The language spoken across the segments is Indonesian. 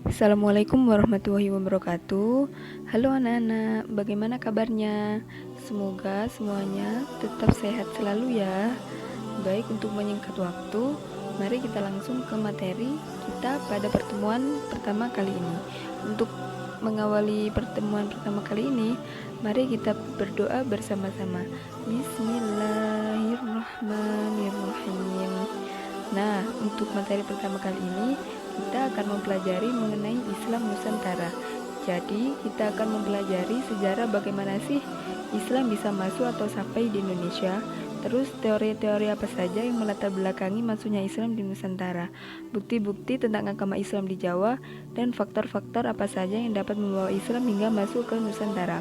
Assalamualaikum warahmatullahi wabarakatuh. Halo anak-anak, bagaimana kabarnya? Semoga semuanya tetap sehat selalu ya. Baik, untuk menyingkat waktu, mari kita langsung ke materi kita pada pertemuan pertama kali ini. Untuk mengawali pertemuan pertama kali ini, mari kita berdoa bersama-sama. Bismillahirrahmanirrahim. Nah, untuk materi pertama kali ini, kita akan mempelajari mengenai Islam Nusantara. Jadi, kita akan mempelajari sejarah bagaimana sih Islam bisa masuk atau sampai di Indonesia. Terus teori-teori apa saja yang melatar belakangi masuknya Islam di Nusantara, bukti-bukti tentang agama Islam di Jawa, dan faktor-faktor apa saja yang dapat membawa Islam hingga masuk ke Nusantara.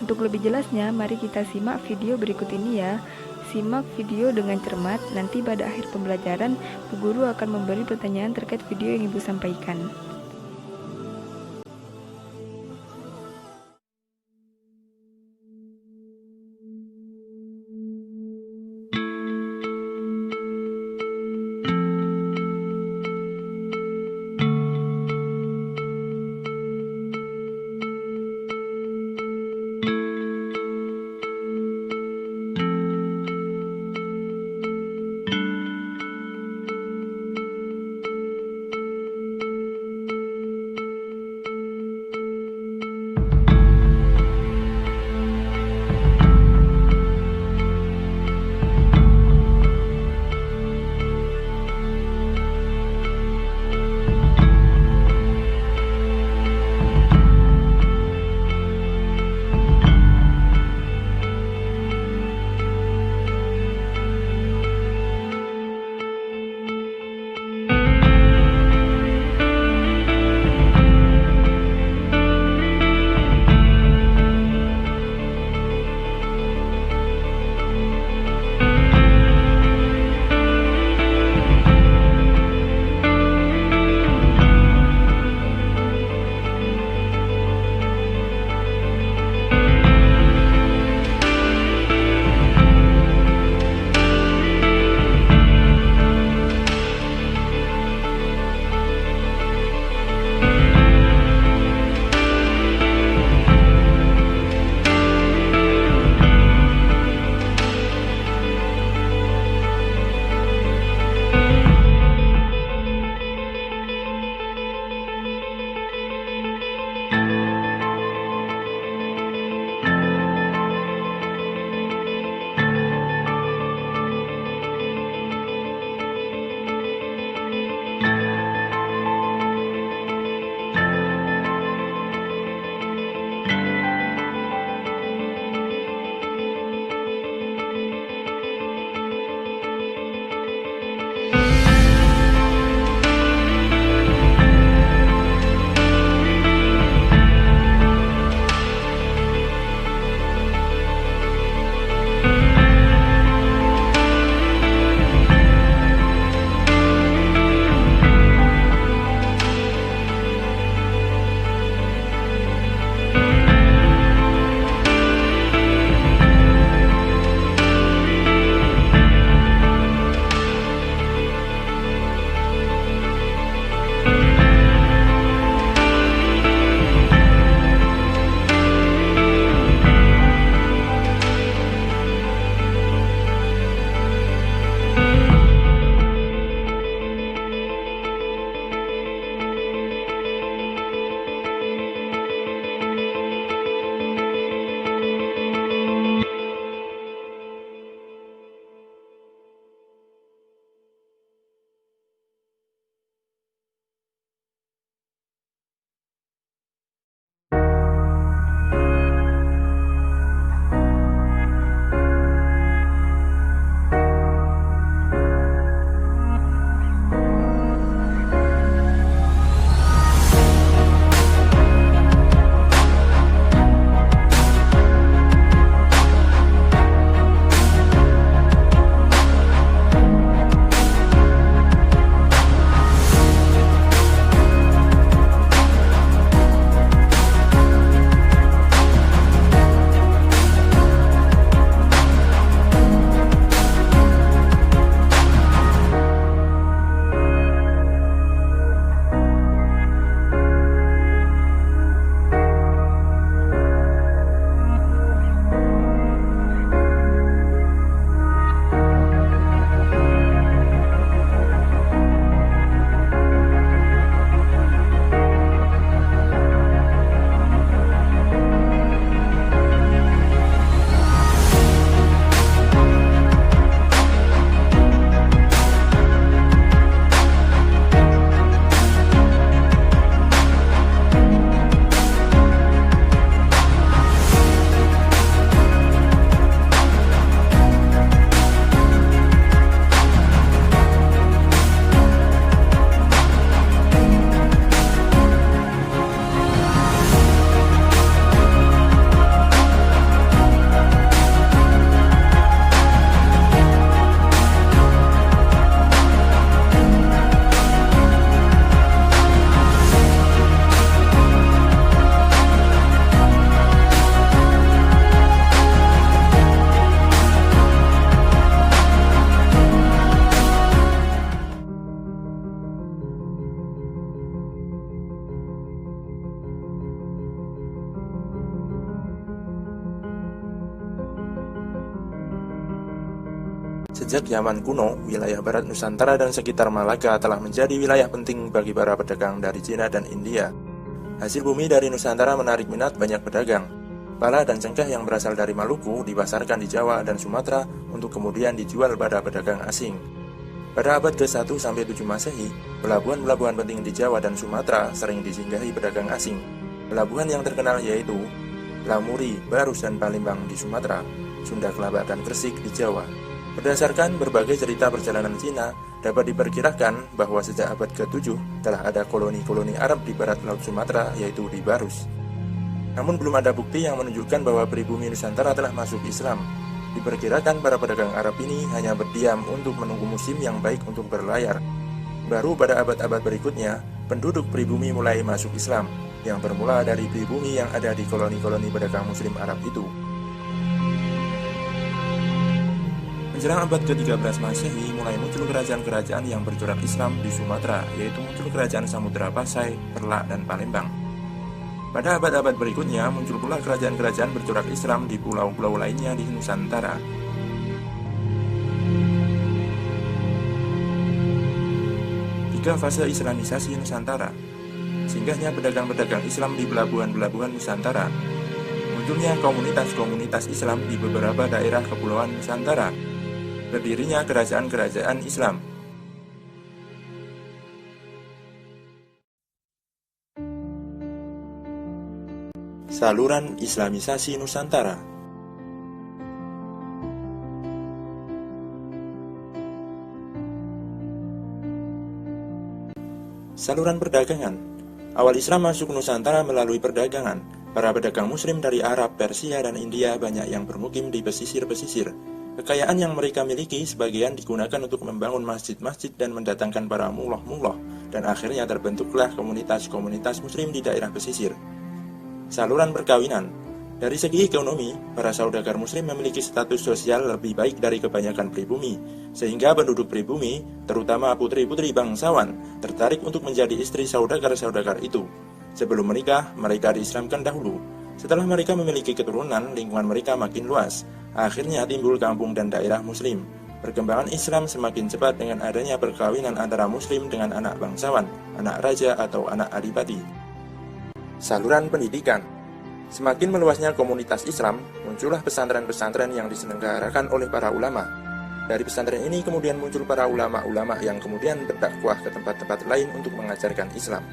Untuk lebih jelasnya, mari kita simak video berikut ini ya. Simak video dengan cermat, nanti pada akhir pembelajaran, Bu Guru akan memberi pertanyaan terkait video yang Ibu sampaikan. Sejak zaman kuno, wilayah barat Nusantara dan sekitar Malaka telah menjadi wilayah penting bagi para pedagang dari Cina dan India. Hasil bumi dari Nusantara menarik minat banyak pedagang. Pala dan cengkeh yang berasal dari Maluku dipasarkan di Jawa dan Sumatera untuk kemudian dijual pada pedagang asing. Pada abad ke-1 sampai 7 Masehi, pelabuhan-pelabuhan penting di Jawa dan Sumatera sering disinggahi pedagang asing. Pelabuhan yang terkenal yaitu Lamuri, Barus, dan Palembang di Sumatera, Sunda Kelapa dan Gresik di Jawa. Berdasarkan berbagai cerita perjalanan Cina, dapat diperkirakan bahwa sejak abad ke-7 telah ada koloni-koloni Arab di barat Laut Sumatera, yaitu di Barus. Namun belum ada bukti yang menunjukkan bahwa pribumi Nusantara telah masuk Islam. Diperkirakan para pedagang Arab ini hanya berdiam untuk menunggu musim yang baik untuk berlayar. Baru pada abad-abad berikutnya, penduduk pribumi mulai masuk Islam, yang bermula dari pribumi yang ada di koloni-koloni pedagang Muslim Arab itu. Menjelang abad ke-13 Masehi, mulai muncul kerajaan-kerajaan yang bercorak Islam di Sumatera, yaitu muncul kerajaan Samudra Pasai, Perlak, dan Palembang. Pada abad-abad berikutnya, muncul pula kerajaan-kerajaan bercorak Islam di pulau-pulau lainnya di Nusantara. Tiga fase Islamisasi Nusantara. Singgahnya pedagang-pedagang Islam di pelabuhan-pelabuhan Nusantara. Munculnya komunitas-komunitas Islam di beberapa daerah kepulauan Nusantara. Berdirinya kerajaan-kerajaan Islam. Saluran Islamisasi Nusantara. Saluran perdagangan. Awal Islam masuk Nusantara melalui perdagangan. Para pedagang Muslim dari Arab, Persia, dan India banyak yang bermukim di pesisir-pesisir. Kekayaan yang mereka miliki sebagian digunakan untuk membangun masjid-masjid dan mendatangkan para mullah-mullah, dan akhirnya terbentuklah komunitas-komunitas Muslim di daerah pesisir. Saluran perkawinan. Dari segi ekonomi, para saudagar Muslim memiliki status sosial lebih baik dari kebanyakan pribumi, sehingga penduduk pribumi, terutama putri-putri bangsawan, tertarik untuk menjadi istri saudagar-saudagar itu. Sebelum menikah, mereka diislamkan dahulu. Setelah mereka memiliki keturunan, lingkungan mereka makin luas. Akhirnya timbul kampung dan daerah Muslim. Perkembangan Islam semakin cepat dengan adanya perkawinan antara Muslim dengan anak bangsawan, anak raja atau anak adipati. Saluran pendidikan. Semakin meluasnya komunitas Islam, muncullah pesantren-pesantren yang diselenggarakan oleh para ulama. Dari pesantren ini kemudian muncul para ulama-ulama yang kemudian berdakwah ke tempat-tempat lain untuk mengajarkan Islam.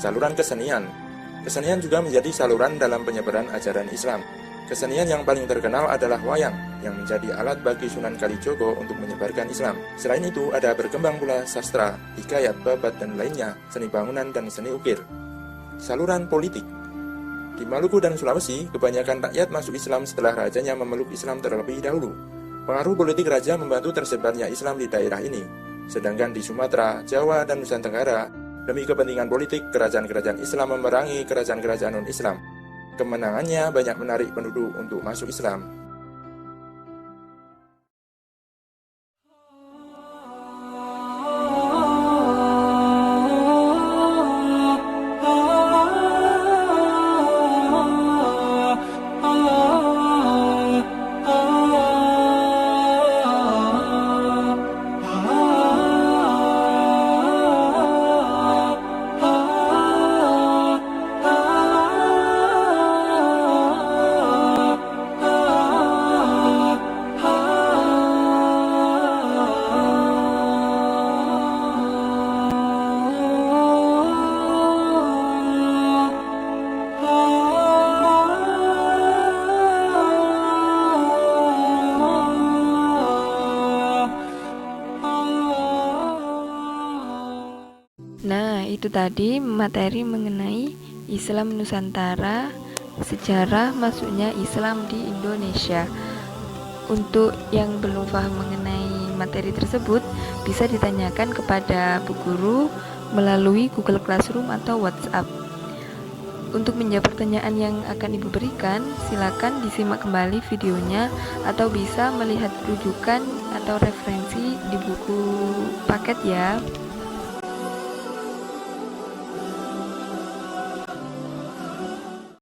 Saluran kesenian. Kesenian juga menjadi saluran dalam penyebaran ajaran Islam. Kesenian yang paling terkenal adalah wayang, yang menjadi alat bagi Sunan Kalijogo untuk menyebarkan Islam. Selain itu, ada berkembang pula sastra, hikayat, babat, dan lainnya, seni bangunan dan seni ukir. Saluran politik. Di Maluku dan Sulawesi, kebanyakan rakyat masuk Islam setelah rajanya memeluk Islam terlebih dahulu. Pengaruh politik raja membantu tersebarnya Islam di daerah ini. Sedangkan di Sumatera, Jawa, dan Nusantara Tenggara, demi kepentingan politik, kerajaan-kerajaan Islam memerangi kerajaan-kerajaan non-Islam. Kemenangannya banyak menarik penduduk untuk masuk Islam. Nah, itu tadi materi mengenai Islam Nusantara, sejarah masuknya Islam di Indonesia. Untuk yang belum paham mengenai materi tersebut, bisa ditanyakan kepada Bu Guru melalui Google Classroom atau WhatsApp. Untuk menjawab pertanyaan yang akan Ibu berikan, silakan disimak kembali videonya atau bisa melihat rujukan atau referensi di buku paket ya.